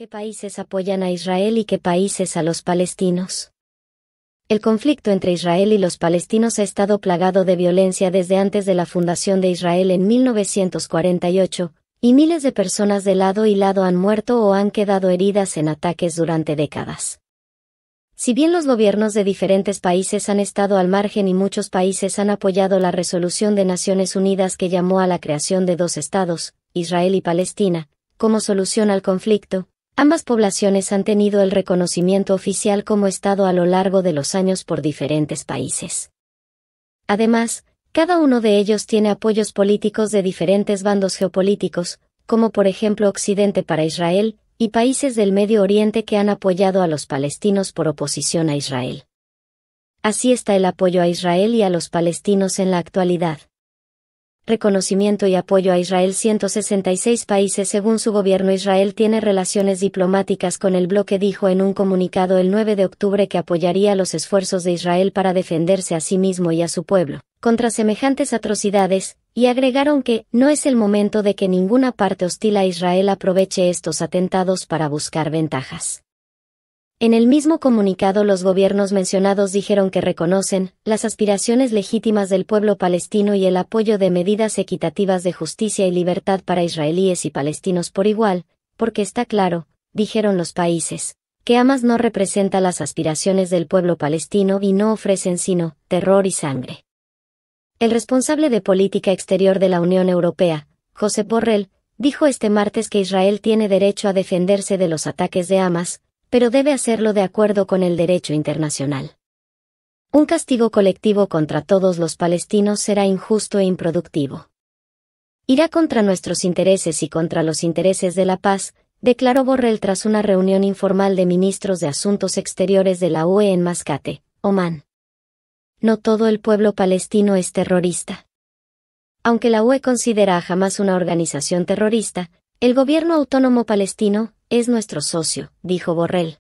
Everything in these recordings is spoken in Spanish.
¿Qué países apoyan a Israel y qué países a los palestinos? El conflicto entre Israel y los palestinos ha estado plagado de violencia desde antes de la fundación de Israel en 1948, y miles de personas de lado y lado han muerto o han quedado heridas en ataques durante décadas. Si bien los gobiernos de diferentes países han estado al margen y muchos países han apoyado la resolución de Naciones Unidas que llamó a la creación de dos estados, Israel y Palestina, como solución al conflicto, ambas poblaciones han tenido el reconocimiento oficial como Estado a lo largo de los años por diferentes países. Además, cada uno de ellos tiene apoyos políticos de diferentes bandos geopolíticos, como por ejemplo Occidente para Israel, y países del Medio Oriente que han apoyado a los palestinos por oposición a Israel. Así está el apoyo a Israel y a los palestinos en la actualidad. Reconocimiento y apoyo a Israel. 166 países. Según su gobierno, Israel tiene relaciones diplomáticas con el bloque. Dijo en un comunicado el 9 de octubre que apoyaría los esfuerzos de Israel para defenderse a sí mismo y a su pueblo contra semejantes atrocidades, y agregaron que no es el momento de que ninguna parte hostil a Israel aproveche estos atentados para buscar ventajas. En el mismo comunicado, los gobiernos mencionados dijeron que reconocen las aspiraciones legítimas del pueblo palestino y el apoyo de medidas equitativas de justicia y libertad para israelíes y palestinos por igual, porque está claro, dijeron los países, que Hamas no representa las aspiraciones del pueblo palestino y no ofrecen sino terror y sangre. El responsable de política exterior de la Unión Europea, Josep Borrell, dijo este martes que Israel tiene derecho a defenderse de los ataques de Hamas, pero debe hacerlo de acuerdo con el derecho internacional. Un castigo colectivo contra todos los palestinos será injusto e improductivo. Irá contra nuestros intereses y contra los intereses de la paz, declaró Borrell tras una reunión informal de ministros de Asuntos Exteriores de la UE en Mascate, Omán. No todo el pueblo palestino es terrorista. Aunque la UE considera a Hamas una organización terrorista, el gobierno autónomo palestino es nuestro socio, dijo Borrell.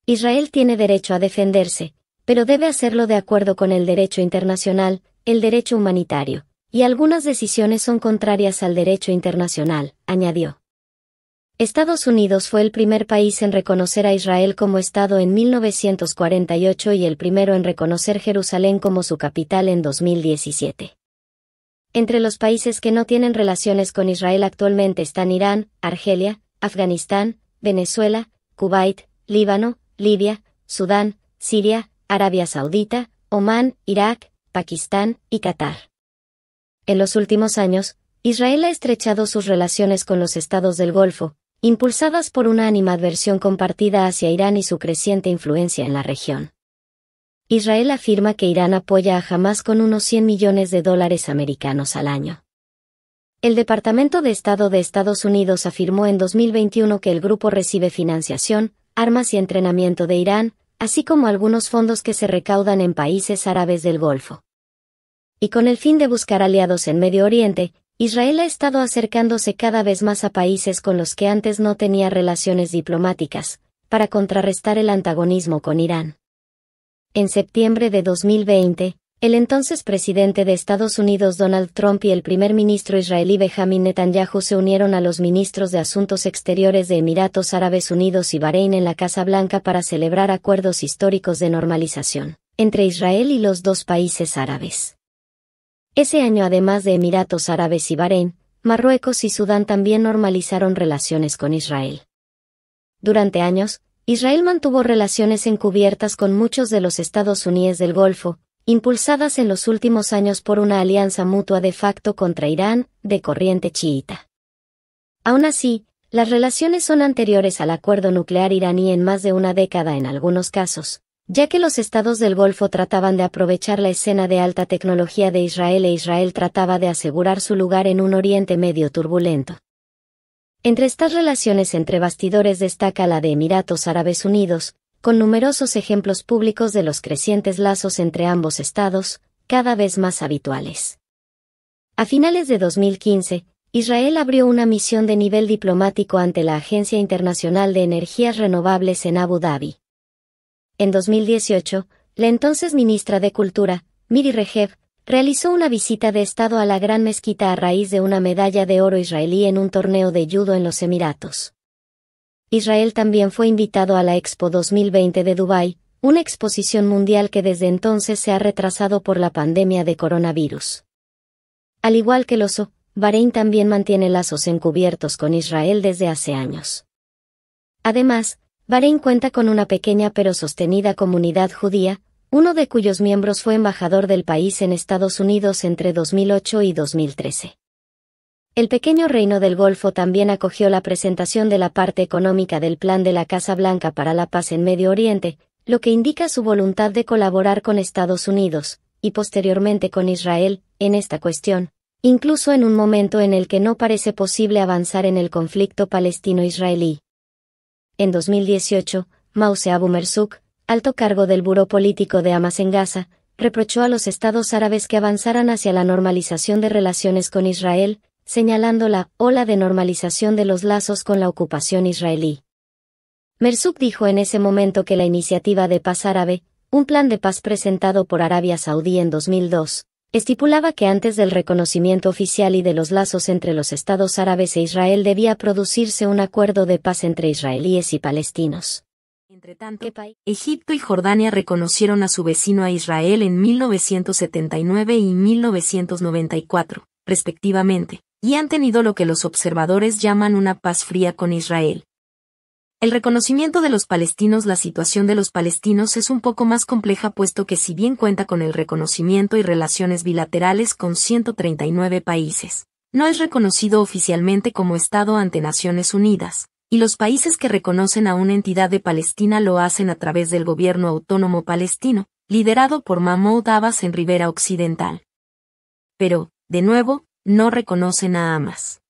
Israel tiene derecho a defenderse, pero debe hacerlo de acuerdo con el derecho internacional, el derecho humanitario, y algunas decisiones son contrarias al derecho internacional, añadió. Estados Unidos fue el primer país en reconocer a Israel como Estado en 1948 y el primero en reconocer Jerusalén como su capital en 2017. Entre los países que no tienen relaciones con Israel actualmente están Irán, Argelia, Afganistán, Venezuela, Kuwait, Líbano, Libia, Sudán, Siria, Arabia Saudita, Omán, Irak, Pakistán y Qatar. En los últimos años, Israel ha estrechado sus relaciones con los estados del Golfo, impulsadas por una animadversión compartida hacia Irán y su creciente influencia en la región. Israel afirma que Irán apoya a Hamas con unos $100 millones americanos al año. El Departamento de Estado de Estados Unidos afirmó en 2021 que el grupo recibe financiación, armas y entrenamiento de Irán, así como algunos fondos que se recaudan en países árabes del Golfo. Y con el fin de buscar aliados en Medio Oriente, Israel ha estado acercándose cada vez más a países con los que antes no tenía relaciones diplomáticas, para contrarrestar el antagonismo con Irán. En septiembre de 2020, el entonces presidente de Estados Unidos Donald Trump y el primer ministro israelí Benjamin Netanyahu se unieron a los ministros de Asuntos Exteriores de Emiratos Árabes Unidos y Bahrein en la Casa Blanca para celebrar acuerdos históricos de normalización entre Israel y los dos países árabes. Ese año, además de Emiratos Árabes y Bahrein, Marruecos y Sudán también normalizaron relaciones con Israel. Durante años, Israel mantuvo relaciones encubiertas con muchos de los Estados Unidos del Golfo, impulsadas en los últimos años por una alianza mutua de facto contra Irán, de corriente chiita. Aún así, las relaciones son anteriores al acuerdo nuclear iraní en más de una década en algunos casos, ya que los estados del Golfo trataban de aprovechar la escena de alta tecnología de Israel e Israel trataba de asegurar su lugar en un Oriente Medio turbulento. Entre estas relaciones entre bastidores destaca la de Emiratos Árabes Unidos, con numerosos ejemplos públicos de los crecientes lazos entre ambos estados, cada vez más habituales. A finales de 2015, Israel abrió una misión de nivel diplomático ante la Agencia Internacional de Energías Renovables en Abu Dhabi. En 2018, la entonces ministra de Cultura, Miri Regev, realizó una visita de Estado a la Gran Mezquita a raíz de una medalla de oro israelí en un torneo de judo en los Emiratos. Israel también fue invitado a la Expo 2020 de Dubái, una exposición mundial que desde entonces se ha retrasado por la pandemia de coronavirus. Al igual que el oso, Bahrein también mantiene lazos encubiertos con Israel desde hace años. Además, Bahrein cuenta con una pequeña pero sostenida comunidad judía, uno de cuyos miembros fue embajador del país en Estados Unidos entre 2008 y 2013. El pequeño reino del Golfo también acogió la presentación de la parte económica del Plan de la Casa Blanca para la Paz en Medio Oriente, lo que indica su voluntad de colaborar con Estados Unidos, y posteriormente con Israel, en esta cuestión, incluso en un momento en el que no parece posible avanzar en el conflicto palestino-israelí. En 2018, Moussa Abu Merzouk, alto cargo del Buró Político de Hamas en Gaza, reprochó a los estados árabes que avanzaran hacia la normalización de relaciones con Israel, señalando la ola de normalización de los lazos con la ocupación israelí. Merzouk dijo en ese momento que la iniciativa de paz árabe, un plan de paz presentado por Arabia Saudí en 2002, estipulaba que antes del reconocimiento oficial y de los lazos entre los estados árabes e Israel debía producirse un acuerdo de paz entre israelíes y palestinos. Entretanto, Egipto y Jordania reconocieron a su vecino a Israel en 1979 y 1994, respectivamente, y han tenido lo que los observadores llaman una paz fría con Israel. El reconocimiento de los palestinos. La situación de los palestinos es un poco más compleja puesto que si bien cuenta con el reconocimiento y relaciones bilaterales con 139 países, no es reconocido oficialmente como Estado ante Naciones Unidas, y los países que reconocen a una entidad de Palestina lo hacen a través del gobierno autónomo palestino, liderado por Mahmoud Abbas en Ribera Occidental. Pero, de nuevo, no reconocen a Hamas.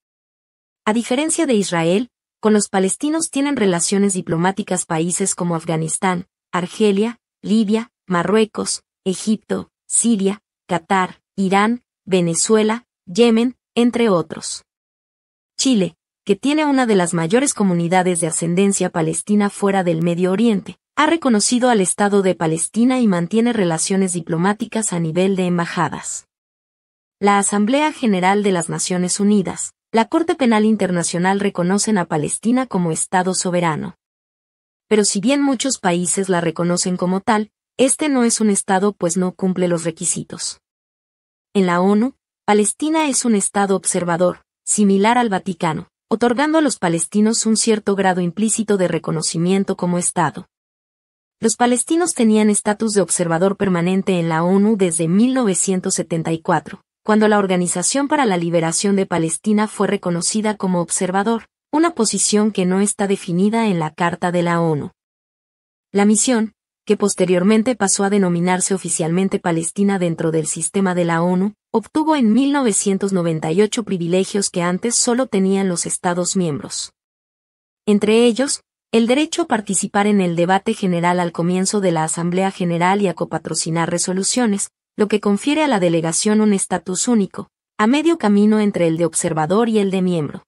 A diferencia de Israel, con los palestinos tienen relaciones diplomáticas países como Afganistán, Argelia, Libia, Marruecos, Egipto, Siria, Qatar, Irán, Venezuela, Yemen, entre otros. Chile, que tiene una de las mayores comunidades de ascendencia palestina fuera del Medio Oriente, ha reconocido al Estado de Palestina y mantiene relaciones diplomáticas a nivel de embajadas. La Asamblea General de las Naciones Unidas, la Corte Penal Internacional reconocen a Palestina como Estado soberano. Pero si bien muchos países la reconocen como tal, este no es un Estado pues no cumple los requisitos. En la ONU, Palestina es un Estado observador, similar al Vaticano, otorgando a los palestinos un cierto grado implícito de reconocimiento como Estado. Los palestinos tenían estatus de observador permanente en la ONU desde 1974. Cuando la Organización para la Liberación de Palestina fue reconocida como observador, una posición que no está definida en la Carta de la ONU. La misión, que posteriormente pasó a denominarse oficialmente Palestina dentro del sistema de la ONU, obtuvo en 1998 privilegios que antes solo tenían los Estados miembros. Entre ellos, el derecho a participar en el debate general al comienzo de la Asamblea General y a copatrocinar resoluciones, lo que confiere a la delegación un estatus único, a medio camino entre el de observador y el de miembro.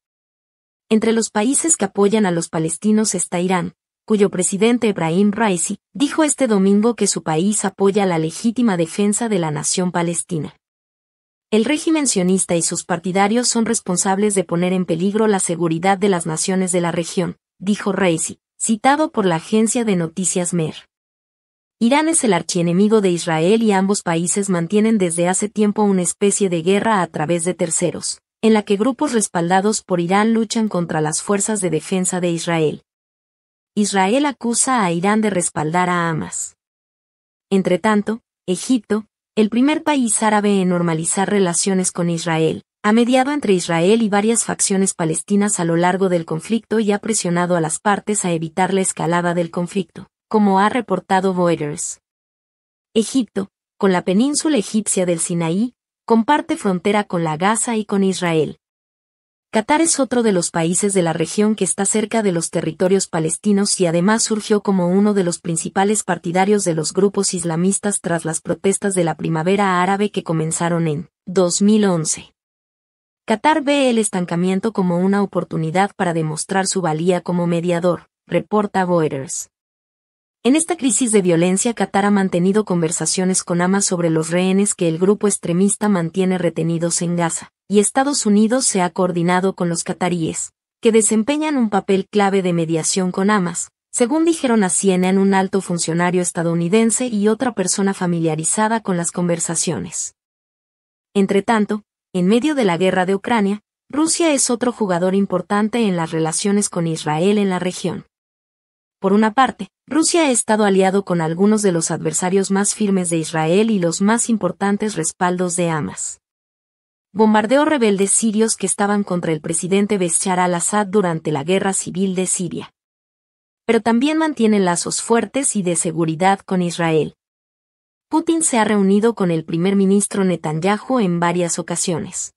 Entre los países que apoyan a los palestinos está Irán, cuyo presidente Ebrahim Raisi dijo este domingo que su país apoya la legítima defensa de la nación palestina. El régimen sionista y sus partidarios son responsables de poner en peligro la seguridad de las naciones de la región, dijo Raisi, citado por la agencia de noticias Mer. Irán es el archienemigo de Israel y ambos países mantienen desde hace tiempo una especie de guerra a través de terceros, en la que grupos respaldados por Irán luchan contra las fuerzas de defensa de Israel. Israel acusa a Irán de respaldar a Hamas. Entretanto, Egipto, el primer país árabe en normalizar relaciones con Israel, ha mediado entre Israel y varias facciones palestinas a lo largo del conflicto y ha presionado a las partes a evitar la escalada del conflicto, como ha reportado Reuters. Egipto, con la península egipcia del Sinaí, comparte frontera con la Gaza y con Israel. Qatar es otro de los países de la región que está cerca de los territorios palestinos y además surgió como uno de los principales partidarios de los grupos islamistas tras las protestas de la primavera árabe que comenzaron en 2011. Qatar ve el estancamiento como una oportunidad para demostrar su valía como mediador, reporta Reuters. En esta crisis de violencia, Qatar ha mantenido conversaciones con Hamas sobre los rehenes que el grupo extremista mantiene retenidos en Gaza, y Estados Unidos se ha coordinado con los cataríes, que desempeñan un papel clave de mediación con Hamas, según dijeron a CNN un alto funcionario estadounidense y otra persona familiarizada con las conversaciones. Entretanto, en medio de la guerra de Ucrania, Rusia es otro jugador importante en las relaciones con Israel en la región. Por una parte, Rusia ha estado aliado con algunos de los adversarios más firmes de Israel y los más importantes respaldos de Hamas. Bombardeó rebeldes sirios que estaban contra el presidente Bashar al-Assad durante la guerra civil de Siria. Pero también mantiene lazos fuertes y de seguridad con Israel. Putin se ha reunido con el primer ministro Netanyahu en varias ocasiones.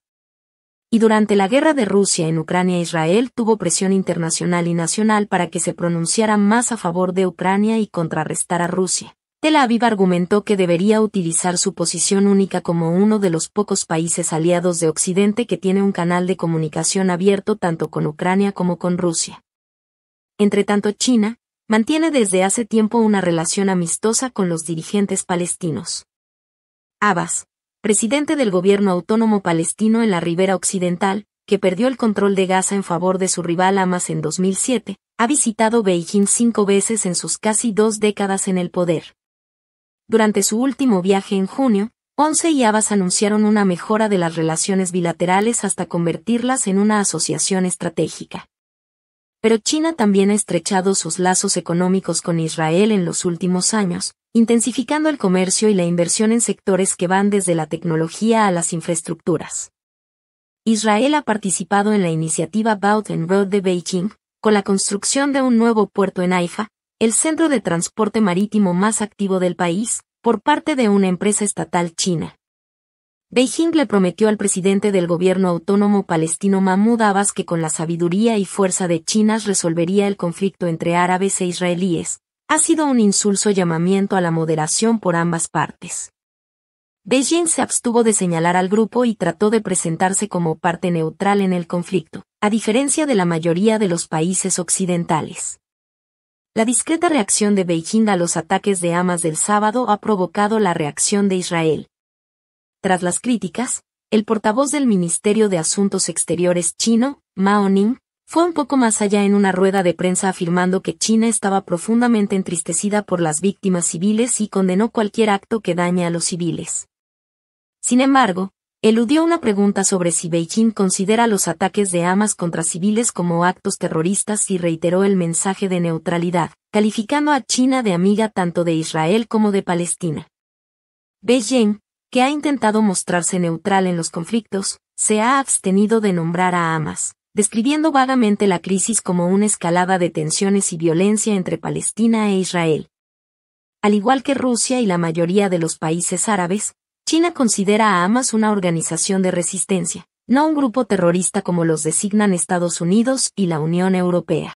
Y durante la guerra de Rusia en Ucrania, Israel tuvo presión internacional y nacional para que se pronunciara más a favor de Ucrania y contrarrestar a Rusia. Tel Aviv argumentó que debería utilizar su posición única como uno de los pocos países aliados de Occidente que tiene un canal de comunicación abierto tanto con Ucrania como con Rusia. Entretanto, China mantiene desde hace tiempo una relación amistosa con los dirigentes palestinos. Abbas, presidente del gobierno autónomo palestino en la ribera occidental, que perdió el control de Gaza en favor de su rival Hamas en 2007, ha visitado Beijing 5 veces en sus casi 2 décadas en el poder. Durante su último viaje en junio, Ponce y Abbas anunciaron una mejora de las relaciones bilaterales hasta convertirlas en una asociación estratégica. Pero China también ha estrechado sus lazos económicos con Israel en los últimos años, intensificando el comercio y la inversión en sectores que van desde la tecnología a las infraestructuras. Israel ha participado en la iniciativa Belt and Road de Beijing, con la construcción de un nuevo puerto en Haifa, el centro de transporte marítimo más activo del país, por parte de una empresa estatal china. Beijing le prometió al presidente del gobierno autónomo palestino Mahmoud Abbas que con la sabiduría y fuerza de China resolvería el conflicto entre árabes e israelíes. Ha sido un insulso llamamiento a la moderación por ambas partes. Beijing se abstuvo de señalar al grupo y trató de presentarse como parte neutral en el conflicto, a diferencia de la mayoría de los países occidentales. La discreta reacción de Beijing a los ataques de Hamas del sábado ha provocado la reacción de Israel. Tras las críticas, el portavoz del Ministerio de Asuntos Exteriores chino, Mao Ning, fue un poco más allá en una rueda de prensa afirmando que China estaba profundamente entristecida por las víctimas civiles y condenó cualquier acto que dañe a los civiles. Sin embargo, eludió una pregunta sobre si Beijing considera los ataques de Hamas contra civiles como actos terroristas y reiteró el mensaje de neutralidad, calificando a China de amiga tanto de Israel como de Palestina. Beijing, que ha intentado mostrarse neutral en los conflictos, se ha abstenido de nombrar a Hamas, describiendo vagamente la crisis como una escalada de tensiones y violencia entre Palestina e Israel. Al igual que Rusia y la mayoría de los países árabes, China considera a Hamas una organización de resistencia, no un grupo terrorista como los designan Estados Unidos y la Unión Europea.